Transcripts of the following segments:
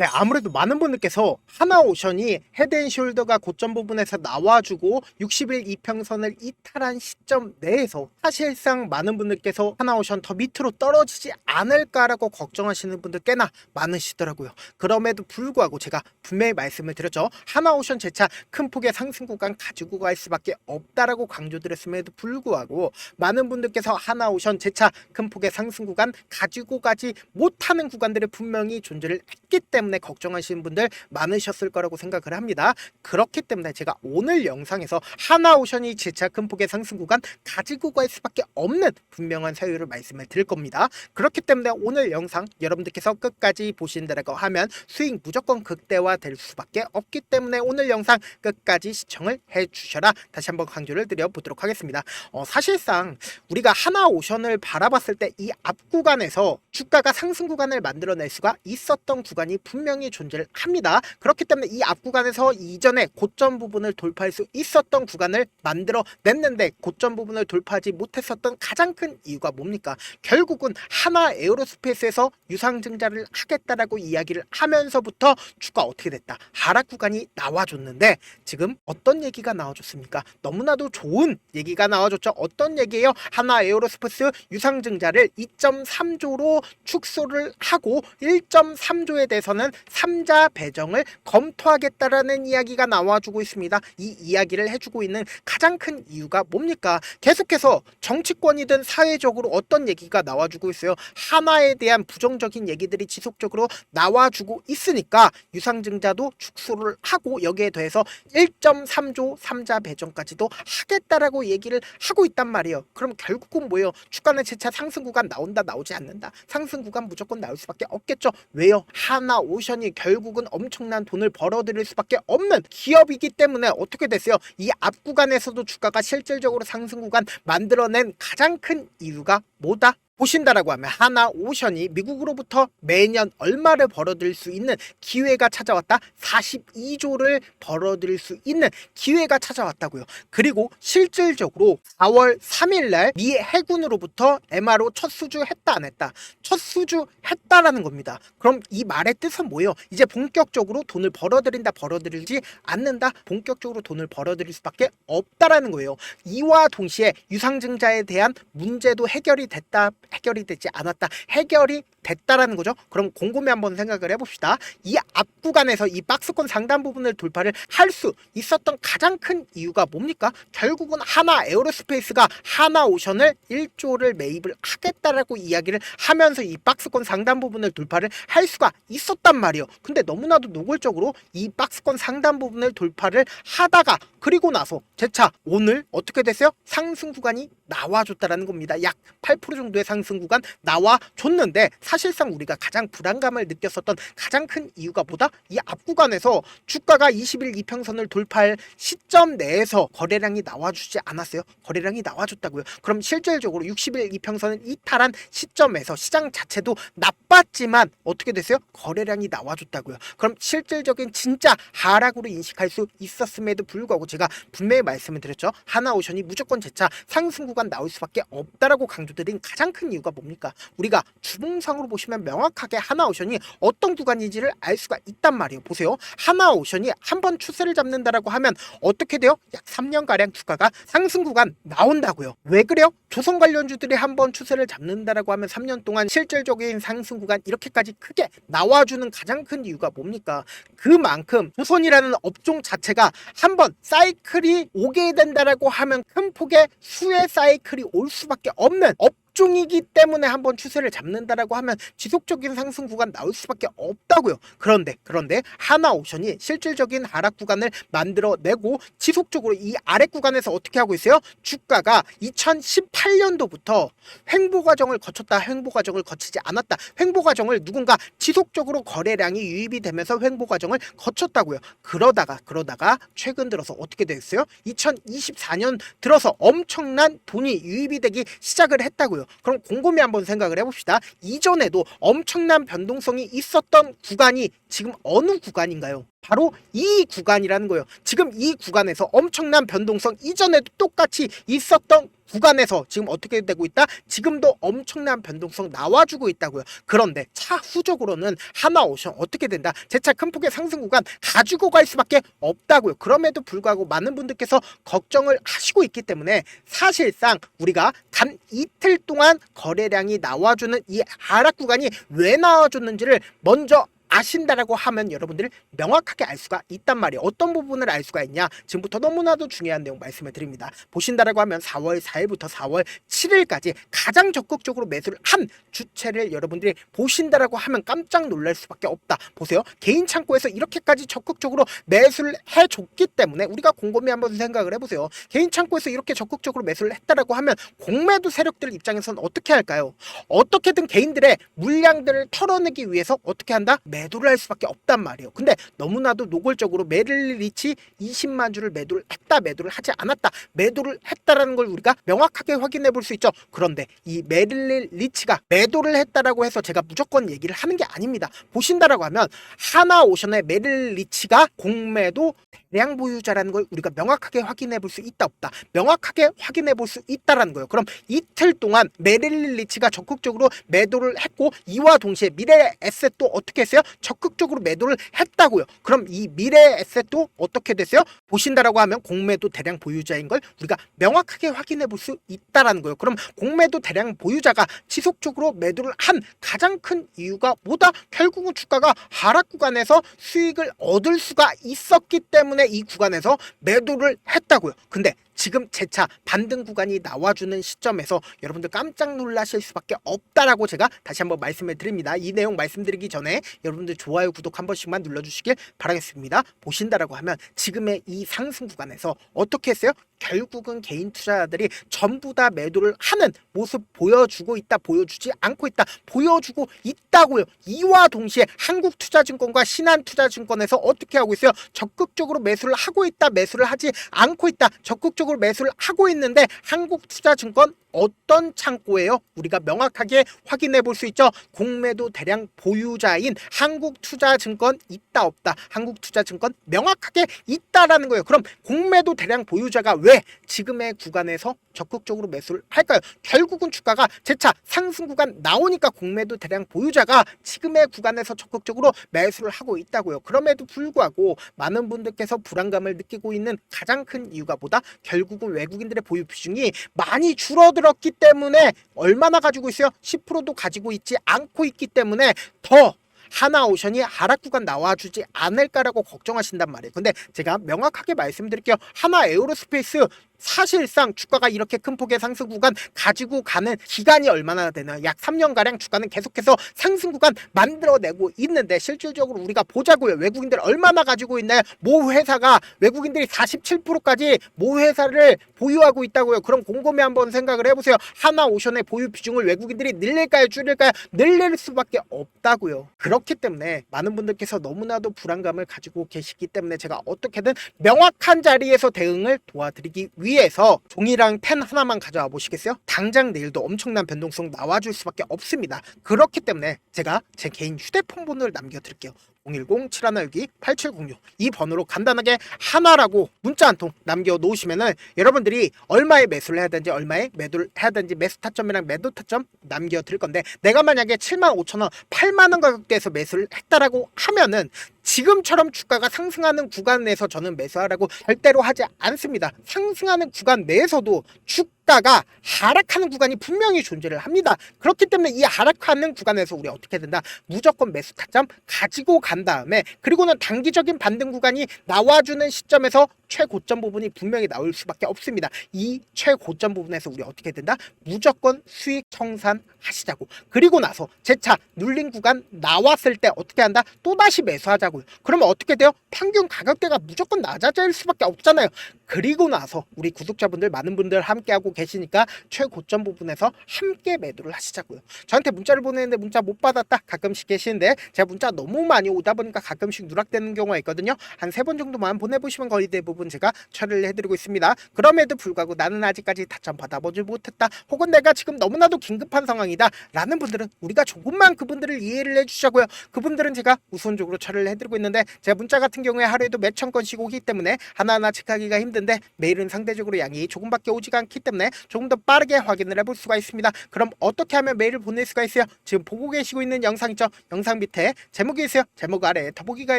네, 아무래도 많은 분들께서 하나오션이 헤드앤숄더가 고점 부분에서 나와주고 60일 이평선을 이탈한 시점 내에서 사실상 많은 분들께서 하나오션 더 밑으로 떨어지지 않을까라고 걱정하시는 분들 꽤나 많으시더라고요. 그럼에도 불구하고 제가 분명히 말씀을 드렸죠. 하나오션 재차 큰 폭의 상승 구간 가지고 갈 수밖에 없다라고 강조드렸음에도 불구하고 많은 분들께서 하나오션 재차 큰 폭의 상승 구간 가지고 가지 못하는 구간들이 분명히 존재를 했기 때문에 걱정하시는 분들 많으셨을 거라고 생각을 합니다. 그렇기 때문에 제가 오늘 영상에서 하나오션이 재차 큰 폭의 상승 구간 가지고 갈 수밖에 없는 분명한 사유를 말씀을 드릴 겁니다. 그렇기 때문에 오늘 영상 여러분들께서 끝까지 보신다고 하면 수익 무조건 극대화 될 수밖에 없기 때문에 오늘 영상 끝까지 시청을 해주셔라 다시 한번 강조를 드려보도록 하겠습니다. 사실상 우리가 하나오션을 바라봤을 때 이 앞 구간에서 주가가 상승 구간을 만들어낼 수가 있었던 구간이 분명히 존재를 합니다. 그렇기 때문에 이 앞 구간에서 이전에 고점 부분을 돌파할 수 있었던 구간을 만들어냈는데 고점 부분을 돌파하지 못했었던 가장 큰 이유가 뭡니까? 결국은 하나 에어로스페이스에서 유상증자를 하겠다라고 이야기를 하면서부터 주가 어떻게 됐다? 하락 구간이 나와줬는데 지금 어떤 얘기가 나와줬습니까? 너무나도 좋은 얘기가 나와줬죠. 어떤 얘기예요? 하나 에어로스페이스 유상증자를 2.3조로 축소를 하고 1.3조에 대해서는 3자 배정을 검토하겠다라는 이야기가 나와주고 있습니다. 이 이야기를 해주고 있는 가장 큰 이유가 뭡니까? 계속해서 정치권이든 사회적으로 어떤 얘기가 나와주고 있어요. 하나에 대한 부정적인 얘기들이 지속적으로 나와주고 있으니까 유상증자도 축소를 하고 여기에 더해서 1.3조 3자 배정까지도 하겠다라고 얘기를 하고 있단 말이에요. 그럼 결국은 뭐예요? 주가는 재차 상승 구간 나온다 나오지 않는다. 상승 구간 무조건 나올 수밖에 없겠죠. 왜요? 하나오션이 결국은 엄청난 돈을 벌어들일 수밖에 없는 기업이기 때문에 어떻게 됐어요? 이 앞 구간에서도 주가가 실질적으로 상승 구간 만들어낸 가장 큰 이유가 뭐다? 보신다라고 하면 하나오션이 미국으로부터 매년 얼마를 벌어들일 수 있는 기회가 찾아왔다? 42조를 벌어들일 수 있는 기회가 찾아왔다고요. 그리고 실질적으로 4월 3일날 미 해군으로부터 MRO 첫 수주 했다 안 했다? 첫 수주 했다라는 겁니다. 그럼 이 말의 뜻은 뭐예요? 이제 본격적으로 돈을 벌어들인다 벌어들이지 않는다? 본격적으로 돈을 벌어들일 수밖에 없다라는 거예요. 이와 동시에 유상증자에 대한 문제도 해결이 됐다 해결이 되지 않았다 해결이 됐다라는 거죠. 그럼 곰곰이 한번 생각을 해봅시다. 이 앞 구간에서 이 박스권 상단 부분을 돌파를 할 수 있었던 가장 큰 이유가 뭡니까? 결국은 하나 에어로스페이스가 하나오션을 1조를 매입을 하겠다라고 이야기를 하면서 이 박스권 상단 부분을 돌파를 할 수가 있었단 말이에요. 근데 너무나도 노골적으로 이 박스권 상단 부분을 돌파를 하다가 그리고 나서 재차 오늘 어떻게 됐어요? 상승 구간이 나와줬다라는 겁니다. 약 8% 정도의 상승 구간 나와줬는데 사실상 우리가 가장 불안감을 느꼈었던 가장 큰 이유가 뭐다? 이 앞 구간에서 주가가 20일 이평선을 돌파할 시점 내에서 거래량이 나와주지 않았어요. 거래량이 나와줬다고요. 그럼 실질적으로 60일 이평선을 이탈한 시점에서 시장 자체도 나빴지만 어떻게 됐어요? 거래량이 나와줬다고요. 그럼 실질적인 진짜 하락으로 인식할 수 있었음에도 불구하고 제가 분명히 말씀을 드렸죠. 하나오션이 무조건 재차 상승 구간 나올 수밖에 없다라고 강조드린 가장 큰 이유가 뭡니까? 우리가 주봉상으로 보시면 명확하게 하나오션이 어떤 구간인지를 알 수가 있단 말이에요. 보세요. 하나오션이 한번 추세를 잡는다라고 하면 어떻게 돼요? 약 3년가량 주가가 상승 구간 나온다고요. 왜 그래요? 조선 관련주들이 한번 추세를 잡는다라고 하면 3년 동안 실질적인 상승 구간 이렇게까지 크게 나와주는 가장 큰 이유가 뭡니까? 그만큼 조선이라는 업종 자체가 한번 사이클이 오게 된다라고 하면 큰 폭의 수혜 사이클이 올 수밖에 없는 업종이기 때문에 한번 추세를 잡는다라고 하면 지속적인 상승 구간 나올 수밖에 없다고요. 그런데 하나오션이 실질적인 하락 구간을 만들어내고 지속적으로 이 아래 구간에서 어떻게 하고 있어요? 주가가 2018년도부터 횡보 과정을 거쳤다 횡보 과정을 거치지 않았다 횡보 과정을 누군가 지속적으로 거래량이 유입이 되면서 횡보 과정을 거쳤다고요. 그러다가 최근 들어서 어떻게 됐어요? 2024년 들어서 엄청난 돈이 유입이 되기 시작을 했다고요. 그럼 곰곰이 한번 생각을 해봅시다. 이전에도 엄청난 변동성이 있었던 구간이 지금 어느 구간인가요? 바로 이 구간이라는 거예요. 지금 이 구간에서 엄청난 변동성, 이전에도 똑같이 있었던 구간에서 지금 어떻게 되고 있다? 지금도 엄청난 변동성 나와주고 있다고요. 그런데 차후적으로는 하나오션 어떻게 된다? 재차 큰 폭의 상승 구간 가지고 갈 수밖에 없다고요. 그럼에도 불구하고 많은 분들께서 걱정을 하시고 있기 때문에 사실상 우리가 단 이틀 동안 거래량이 나와주는 이 하락 구간이 왜 나와줬는지를 먼저 아신다라고 하면 여러분들이 명확하게 알 수가 있단 말이에요. 어떤 부분을 알 수가 있냐? 지금부터 너무나도 중요한 내용 말씀을 드립니다. 보신다라고 하면 4월 4일부터 4월 7일까지 가장 적극적으로 매수를 한 주체를 여러분들이 보신다라고 하면 깜짝 놀랄 수밖에 없다. 보세요. 개인 창고에서 이렇게까지 적극적으로 매수를 해줬기 때문에 우리가 곰곰이 한번 생각을 해보세요. 개인 창고에서 이렇게 적극적으로 매수를 했다라고 하면 공매도 세력들 입장에서는 어떻게 할까요? 어떻게든 개인들의 물량들을 털어내기 위해서 어떻게 한다? 매도를 할 수밖에 없단 말이에요. 근데 너무나도 노골적으로 메릴 리치 20만 주를 매도를 했다, 매도를 하지 않았다, 매도를 했다라는 걸 우리가 명확하게 확인해 볼 수 있죠. 그런데 이 메릴 리치가 매도를 했다라고 해서 제가 무조건 얘기를 하는 게 아닙니다. 보신다라고 하면 하나오션의 메릴 리치가 공매도 대량 보유자라는 걸 우리가 명확하게 확인해 볼 수 있다, 없다, 명확하게 확인해 볼 수 있다라는 거예요. 그럼 이틀 동안 메릴 리치가 적극적으로 매도를 했고 이와 동시에 미래 에셋도 어떻게 했어요? 적극적으로 매도를 했다고요. 그럼 이 미래 에셋도 어떻게 됐어요? 보신다라고 하면 공매도 대량 보유자인 걸 우리가 명확하게 확인해 볼 수 있다라는 거예요. 그럼 공매도 대량 보유자가 지속적으로 매도를 한 가장 큰 이유가 뭐다? 결국은 주가가 하락 구간에서 수익을 얻을 수가 있었기 때문에 이 구간에서 매도를 했다고요. 근데 지금 재차 반등 구간이 나와주는 시점에서 여러분들 깜짝 놀라실 수밖에 없다라고 제가 다시 한번 말씀을 드립니다. 이 내용 말씀드리기 전에 여러분들 좋아요, 구독 한 번씩만 눌러주시길 바라겠습니다. 보신다라고 하면 지금의 이 상승 구간에서 어떻게 했어요? 결국은 개인 투자자들이 전부 다 매도를 하는 모습 보여주고 있다, 보여주지 않고 있다, 보여주고 있다고요. 이와 동시에 한국투자증권과 신한투자증권에서 어떻게 하고 있어요? 적극적으로 매수를 하고 있다, 매수를 하지 않고 있다, 적극적으로 매수를 하고 있는데 한국투자증권 어떤 창고예요? 우리가 명확하게 확인해 볼 수 있죠. 공매도 대량 보유자인 한국투자증권 있다, 없다? 한국투자증권 명확하게 있다라는 거예요. 그럼 공매도 대량 보유자가 왜 지금의 구간에서 적극적으로 매수를 할까요? 결국은 주가가 재차 상승 구간 나오니까 공매도 대량 보유자가 지금의 구간에서 적극적으로 매수를 하고 있다고요. 그럼에도 불구하고 많은 분들께서 불안감을 느끼고 있는 가장 큰 이유가 뭐다? 결국은 외국인들의 보유 비중이 많이 줄어들었기 때문에 얼마나 가지고 있어요? 10%도 가지고 있지 않고 있기 때문에 더 하나오션이 하락 구간 나와주지 않을까라고 걱정하신단 말이에요. 근데 제가 명확하게 말씀드릴게요. 하나 에어로스페이스 사실상 주가가 이렇게 큰 폭의 상승 구간 가지고 가는 기간이 얼마나 되나요? 약 3년가량 주가는 계속해서 상승 구간 만들어내고 있는데 실질적으로 우리가 보자고요. 외국인들 얼마나 가지고 있나요? 모 회사가 외국인들이 47%까지 모 회사를 보유하고 있다고요. 그럼 곰곰이 한번 생각을 해보세요. 하나오션의 보유 비중을 외국인들이 늘릴까요, 줄일까요? 늘릴 수밖에 없다고요. 그렇기 때문에 많은 분들께서 너무나도 불안감을 가지고 계시기 때문에 제가 어떻게든 명확한 자리에서 대응을 도와드리기 위해서 종이랑 펜 하나만 가져와 보시겠어요? 당장 내일도 엄청난 변동성 나와줄 수밖에 없습니다. 그렇기 때문에 제가 제 개인 휴대폰 번호를 남겨드릴게요. 010-7116-8706 이 번호로 간단하게 하나라고 문자 한 통 남겨놓으시면은 여러분들이 얼마에 매수를 해야 되는지, 얼마에 매도를 해야 되는지 매수 타점이랑 매도 타점 남겨드릴 건데, 내가 만약에 75,000원 8만원 가격대에서 매수를 했다라고 하면은 지금처럼 주가가 상승하는 구간에서 저는 매수하라고 절대로 하지 않습니다. 상승하는 구간 내에서도 주가가 하락하는 구간이 분명히 존재를 합니다. 그렇기 때문에 이 하락하는 구간에서 우리 어떻게 된다? 무조건 매수 타점 가지고 간 다음에, 그리고는 단기적인 반등 구간이 나와주는 시점에서 최고점 부분이 분명히 나올 수밖에 없습니다. 이 최고점 부분에서 우리 어떻게 된다? 무조건 수익 청산하시자고. 그리고 나서 재차 눌린 구간 나왔을 때 어떻게 한다? 또다시 매수하자고요. 그러면 어떻게 돼요? 평균 가격대가 무조건 낮아질 수밖에 없잖아요. 그리고 나서 우리 구독자분들 많은 분들 함께하고 계시니까 최고점 부분에서 함께 매도를 하시자고요. 저한테 문자를 보내는데 문자 못 받았다 가끔씩 계시는데 제가 문자 너무 많이 오다 보니까 가끔씩 누락되는 경우가 있거든요. 한 3번 정도만 보내보시면 거의 대부분 제가 처리를 해드리고 있습니다. 그럼에도 불구하고 나는 아직까지 타점 받아보지 못했다, 혹은 내가 지금 너무나도 긴급한 상황이다 라는 분들은 우리가 조금만 그분들을 이해를 해주자고요. 그분들은 제가 우선적으로 처리를 해드리고 있는데, 제가 문자 같은 경우에 하루에도 몇천 건씩 오기 때문에 하나하나 체크하기가 힘든데 메일은 상대적으로 양이 조금밖에 오지가 않기 때문에 조금 더 빠르게 확인을 해볼 수가 있습니다. 그럼 어떻게 하면 메일을 보낼 수가 있어요? 지금 보고 계시고 있는 영상 있죠? 영상 밑에 제목이 있어요. 제목 아래에 더보기가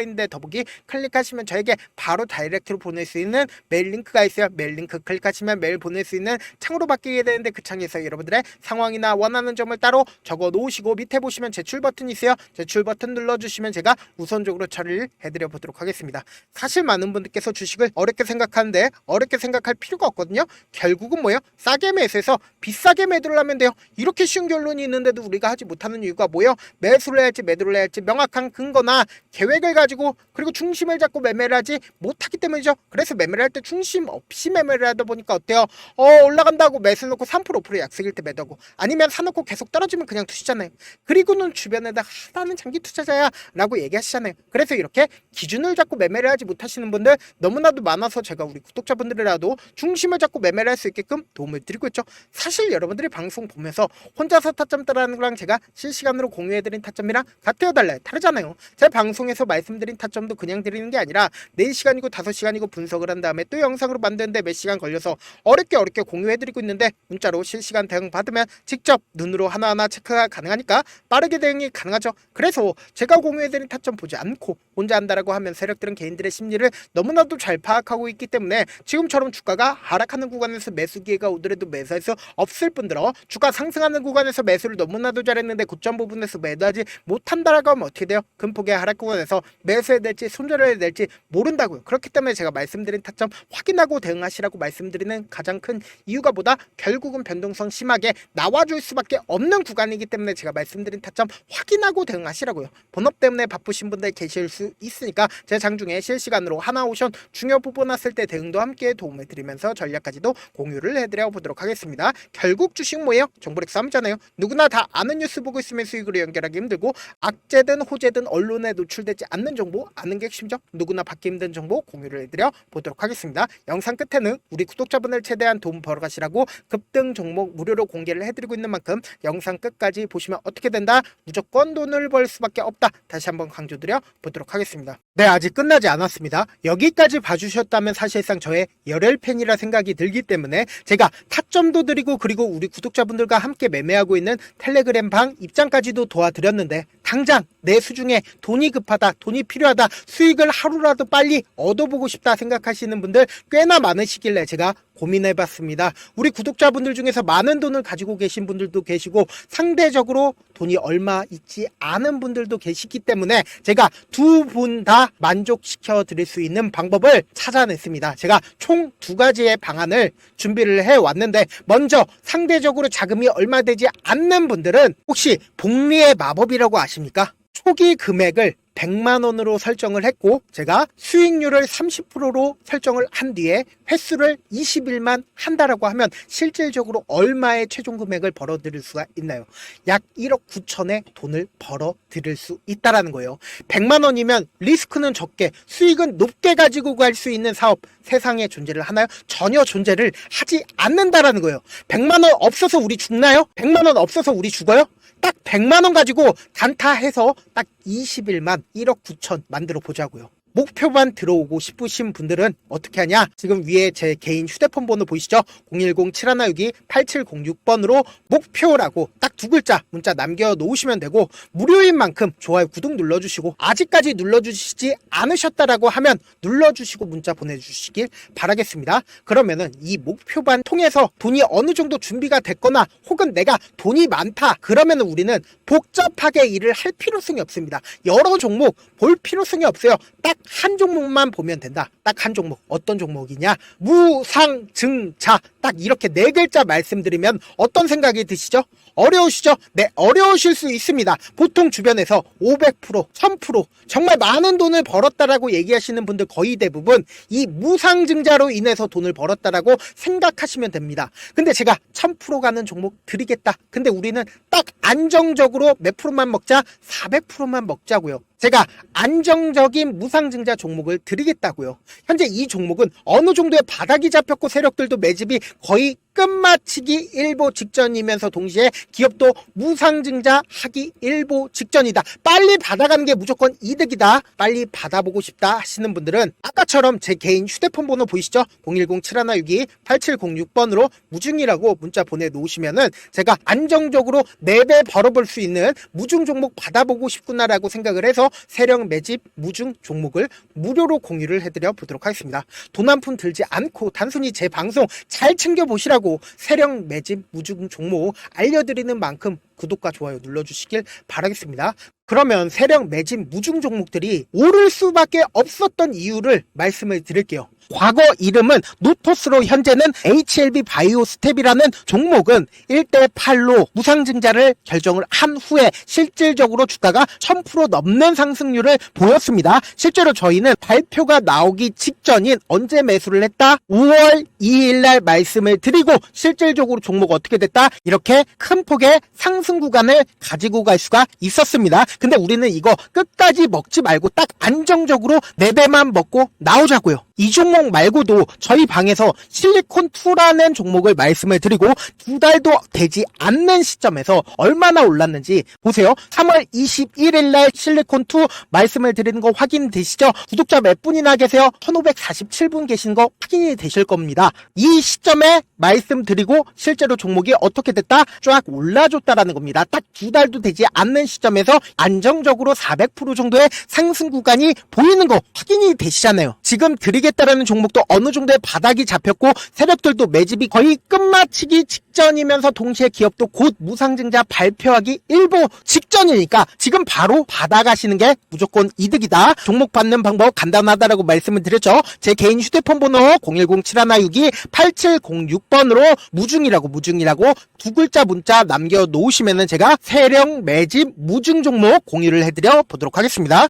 있는데 더보기 클릭하시면 저에게 바로 다이렉트로 보낼 수 있는 메일 링크가 있어요. 메일 링크 클릭하시면 메일 보낼 수 있는 창으로 바뀌게 되는데, 그 창에서 여러분들의 상황이나 원하는 점을 따로 적어 놓으시고 밑에 보시면 제출 버튼이 있어요. 제출 버튼 눌러주시면 제가 우선적으로 처리를 해드려 보도록 하겠습니다. 사실 많은 분들께서 주식을 어렵게 생각하는데 어렵게 생각할 필요가 없거든요. 결국은 뭐예요? 싸게 매수해서 비싸게 매도를 하면 돼요. 이렇게 쉬운 결론이 있는데도 우리가 하지 못하는 이유가 뭐예요? 매수를 해야 할지 매도를 해야 할지 명확한 근거나 계획을 가지고, 그리고 중심을 잡고 매매를 하지 못하기 때문이죠. 그래서 매매를 할 때 중심 없이 매매를 하다 보니까 어때요? 올라간다고 매수 놓고 3% 5% 약속일 때 매도하고, 아니면 사놓고 계속 떨어지면 그냥 두시잖아요. 그리고는 주변에다 나는 장기 투자자야 라고 얘기하시잖아요. 그래서 이렇게 기준을 잡고 매매를 하지 못하시는 분들 너무나도 많아서 제가 우리 구독자분들이라도 중심을 잡고 매매를 할 수 있게끔 도움을 드리고 있죠. 사실 여러분들이 방송 보면서 혼자서 타점 따라하는 거랑 제가 실시간으로 공유해드린 타점이랑 같아요, 달라요? 다르잖아요. 제 방송에서 말씀드린 타점도 그냥 드리는 게 아니라 4시간이고 5시간이고 분석을 한 다음에 또 영상으로 만드는데 몇 시간 걸려서 어렵게 공유해드리고 있는데, 문자로 실시간 대응 받으면 직접 눈으로 하나하나 체크가 가능하니까 빠르게 대응이 가능하죠. 그래서 제가 공유해드린 타점 보지 않고 혼자 한다라고 하면 세력들은 개인들의 심리를 너무나도 잘 파악하고 있기 때문에 지금처럼 주가가 하락하는 구간에서 매수 기회가 오더라도 매수할 수 없을 뿐더러, 주가 상승하는 구간에서 매수를 너무나도 잘했는데 고점 부분에서 매도하지 못한다라고 하면 어떻게 돼요? 금폭의 하락 구간에서 매수해야 될지 손절해야 될지 모른다고요. 그렇기 때문에 제가 말씀드린 타점 확인하고 대응하시라고 말씀드리는 가장 큰 이유가 뭐다? 결국은 변동성 심하게 나와줄 수밖에 없는 구간이기 때문에 제가 말씀드린 타점 확인하고 대응하시라고요. 본업 때문에 바쁘신 분들 계실 수 있으니까 제 장중에 실시간으로 하나오션 중요 부분 왔을 때 대응도 함께 도움을 드리면서 전략까지도 공유를 해드려 보도록 하겠습니다. 결국 주식 뭐예요? 정보력 싸움이잖아요. 누구나 다 아는 뉴스 보고 있으면 수익으로 연결하기 힘들고, 악재든 호재든 언론에 노출되지 않는 정보 아는 게 핵심이죠. 누구나 받기 힘든 정보 공유를 해드려 보도록 하겠습니다. 영상 끝에는 우리 구독자분들 최대한 도움 벌어가시라고 급등 종목 무료로 공개를 해드리고 있는 만큼 영상 끝까지 보시면 어떻게 된다? 무조건 돈을 벌 수밖에 없다. 다시 한번 강조드려 보도록 하겠습니다. 네, 아직 끝나지 않았습니다. 여기까지 봐주셨다면 사실상 저의 열혈 팬이라 생각이 들기 때문에 제가 타점도 드리고, 그리고 우리 구독자분들과 함께 매매하고 있는 텔레그램 방 입장까지도 도와드렸는데, 당장 내 수중에 돈이 급하다, 돈이 필요하다, 수익을 하루라도 빨리 얻어보고 싶다 생각하시는 분들 꽤나 많으시길래 제가 고민해봤습니다. 우리 구독자분들 중에서 많은 돈을 가지고 계신 분들도 계시고 상대적으로 돈이 얼마 있지 않은 분들도 계시기 때문에 제가 두 분 다 만족시켜 드릴 수 있는 방법을 찾아냈습니다. 제가 총 2가지의 방안을 준비를 해왔는데, 먼저 상대적으로 자금이 얼마 되지 않는 분들은 혹시 복리의 마법이라고 아십니까? 초기 금액을 100만원으로 설정을 했고, 제가 수익률을 30%로 설정을 한 뒤에 횟수를 20일만 한다라고 하면 실질적으로 얼마의 최종 금액을 벌어들일 수가 있나요? 약 1억 9천의 돈을 벌어들일 수 있다라는 거예요. 100만원이면 리스크는 적게 수익은 높게 가지고 갈 수 있는 사업 세상에 존재를 하나요? 전혀 존재를 하지 않는다라는 거예요. 100만원 없어서 우리 죽나요? 100만원 없어서 우리 죽어요? 딱 100만원 가지고 단타해서 딱 20일만 1억 9천 만들어 보자고요. 목표만 들어오고 싶으신 분들은 어떻게 하냐? 지금 위에 제 개인 휴대폰 번호 보이시죠? 010-7162-8706번으로 목표라고 딱 2글자 문자 남겨놓으시면 되고, 무료인 만큼 좋아요, 구독 눌러주시고, 아직까지 눌러주시지 않으셨다라고 하면 눌러주시고 문자 보내주시길 바라겠습니다. 그러면은 이 목표반 통해서 돈이 어느 정도 준비가 됐거나, 혹은 내가 돈이 많다 그러면은 우리는 복잡하게 일을 할 필요성이 없습니다. 여러 종목 볼 필요성이 없어요. 딱 한 종목만 보면 된다. 딱 한 종목. 어떤 종목이냐? 무상증자 딱 이렇게 네 글자 말씀드리면 어떤 생각이 드시죠? 어려우시죠? 네, 어려우실 수 있습니다. 보통 주변에서 500%, 1000% 정말 많은 돈을 벌었다라고 얘기하시는 분들 거의 대부분 이 무상증자로 인해서 돈을 벌었다라고 생각하시면 됩니다. 근데 제가 1000% 가는 종목 드리겠다. 근데 우리는 딱 안정적으로 몇 프로만 먹자? 400%만 먹자고요. 제가 안정적인 무상증자 종목을 드리겠다고요. 현재 이 종목은 어느 정도의 바닥이 잡혔고 세력들도 매집이 거의 끝마치기 일보 직전이면서 동시에 기업도 무상증자 하기 일보 직전이다. 빨리 받아가는 게 무조건 이득이다. 빨리 받아보고 싶다 하시는 분들은 아까처럼 제 개인 휴대폰 번호 보이시죠? 010-7162-8706번으로 무중이라고 문자 보내놓으시면은 제가 안정적으로 4배 벌어볼 수 있는 무중 종목 받아보고 싶구나라고 생각을 해서 세력 매집 무중 종목을 무료로 공유를 해드려 보도록 하겠습니다. 돈 한 푼 들지 않고 단순히 제 방송 잘 챙겨보시라고 세력 매집 무중 종목 알려드리는 만큼 구독과 좋아요 눌러주시길 바라겠습니다. 그러면 세력 매집 무중 종목들이 오를 수밖에 없었던 이유를 말씀을 드릴게요. 과거 이름은 노토스로 현재는 HLB 바이오스텝이라는 종목은 1대8로 무상증자를 결정을 한 후에 실질적으로 주가가 1000% 넘는 상승률을 보였습니다. 실제로 저희는 발표가 나오기 직전인 언제 매수를 했다? 5월 2일날 말씀을 드리고 실질적으로 종목 어떻게 됐다? 이렇게 큰 폭의 상승 구간을 가지고 갈 수가 있었습니다. 근데 우리는 이거 끝까지 먹지 말고 딱 안정적으로 4배만 먹고 나오자고요. 이 종목 말고도 저희 방에서 실리콘2라는 종목을 말씀을 드리고 2달도 되지 않는 시점에서 얼마나 올랐는지 보세요. 3월 21일 날 실리콘2 말씀을 드리는 거 확인되시죠? 구독자 몇 분이나 계세요? 1547분 계신 거 확인이 되실 겁니다. 이 시점에 말씀드리고 실제로 종목이 어떻게 됐다? 쫙 올라줬다라는 겁니다. 딱 2달도 되지 않는 시점에서 안정적으로 400% 정도의 상승 구간이 보이는 거 확인이 되시잖아요. 지금 드리겠다라는 종목도 어느 정도의 바닥이 잡혔고 세력들도 매집이 거의 끝마치기 직전이면서 동시에 기업도 곧 무상증자 발표하기 일보 직전이니까 지금 바로 받아가시는 게 무조건 이득이다. 종목 받는 방법 간단하다라고 말씀을 드렸죠. 제 개인 휴대폰 번호 010-7162-8706번으로 무중이라고 두 글자 문자 남겨놓으시면은 제가 세력 매집 무중 종목 공유를 해드려 보도록 하겠습니다.